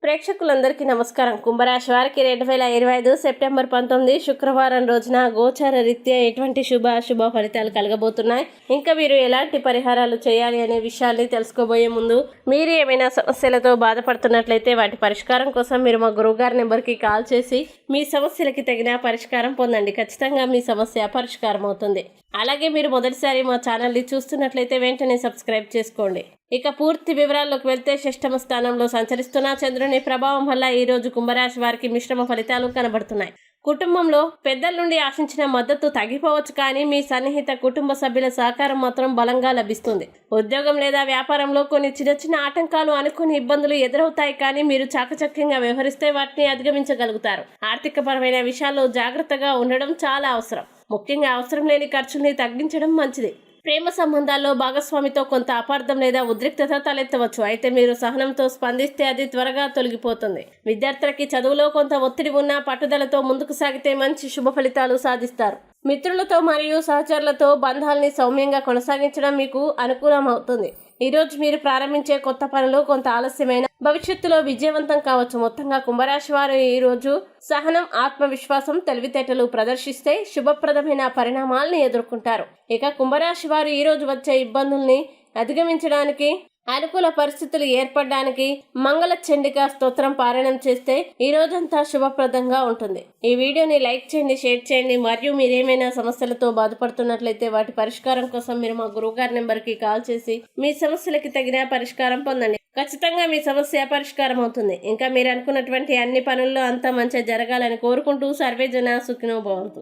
ప్రేక్షకులందరికీ నమస్కారం. కుంభరాశి వారికి 2025 సెప్టెంబర్ 19 శుక్రవారం రోజున గోచార రీత్యా ఎటువంటి శుభ ఫలితాలు కలగబోతున్నాయి, ఇంకా మీరు ఎలాంటి పరిహారాలు చేయాలి అనే విషయాల్ని తెలుసుకోబోయే ముందు మీరు ఏమైనా సమస్యలతో బాధపడుతున్నట్లయితే వాటి పరిష్కారం కోసం మీరు మా గురువుగారి నెంబర్కి కాల్ చేసి మీ సమస్యలకి తగిన పరిష్కారం పొందండి. ఖచ్చితంగా మీ సమస్య పరిష్కారం అవుతుంది. అలాగే మీరు మొదటిసారి మా ఛానల్ని చూస్తున్నట్లయితే వెంటనే సబ్స్క్రైబ్ చేసుకోండి. ఇక పూర్తి వివరాల్లోకి వెళ్తే షష్టమ స్థానంలో సంచరిస్తున్న చంద్రుని ప్రభావం వల్ల ఈరోజు కుంభరాశి వారికి మిశ్రమ ఫలితాలు కనబడుతున్నాయి. కుటుంబంలో పెద్దల నుండి ఆశించిన మద్దతు తగ్గిపోవచ్చు, కానీ మీ సన్నిహిత కుటుంబ సభ్యుల సహకారం మాత్రం బలంగా లభిస్తుంది. ఉద్యోగం లేదా వ్యాపారంలో కొన్ని చిన్న ఆటంకాలు అనుకుని ఇబ్బందులు ఎదురవుతాయి, కానీ మీరు చాకచక్యంగా వ్యవహరిస్తే వాటిని అధిగమించగలుగుతారు. ఆర్థికపరమైన విషయాల్లో జాగ్రత్తగా ఉండడం చాలా అవసరం. ముఖ్యంగా అవసరం లేని ఖర్చుల్ని తగ్గించడం మంచిది. ప్రేమ సంబంధాల్లో భాగస్వామితో కొంత అపార్థం లేదా ఉద్రిక్తత తలెత్తవచ్చు, అయితే మీరు సహనంతో స్పందిస్తే అది త్వరగా తొలగిపోతుంది. విద్యార్థులకి చదువులో కొంత ఒత్తిడి ఉన్న పట్టుదలతో ముందుకు సాగితే మంచి శుభ ఫలితాలు సాధిస్తారు. మిత్రులతో మరియు సహచరులతో బంధాలని సౌమ్యంగా కొనసాగించడం మీకు అనుకూలం అవుతుంది. ఈరోజు మీరు ప్రారంభించే కొత్త పనులు కొంత ఆలస్యమైన భవిష్యత్తులో విజయవంతం కావచ్చు. మొత్తంగా కుంభరాశి వారు ఈరోజు సహనం, ఆత్మవిశ్వాసం, తెలివితేటలు ప్రదర్శిస్తే శుభప్రదమైన పరిణామాలను ఎదుర్కొంటారు. ఇక కుంభరాశి వారు ఈరోజు వచ్చే ఇబ్బందుల్ని అధిగమించడానికి, అనుకూల పరిస్థితులు ఏర్పడడానికి మంగళ చండిక స్తోత్రం పారాయణం చేస్తే ఈ రోజంతా శుభప్రదంగా ఉంటుంది. ఈ వీడియోని లైక్ చేయండి, షేర్ చేయండి. మరియు మీరేమైనా సమస్యలతో బాధపడుతున్నట్లయితే వాటి పరిష్కారం కోసం మీరు మా గురువుగారి నెంబర్కి కాల్ చేసి మీ సమస్యలకి తగిన పరిష్కారం పొందండి. ఖచ్చితంగా మీ సమస్య పరిష్కారం అవుతుంది. ఇంకా మీరు అనుకున్నటువంటి అన్ని పనుల్లో అంతా మంచిగా జరగాలని కోరుకుంటూ సర్వే జన సుఖినో భవంతు.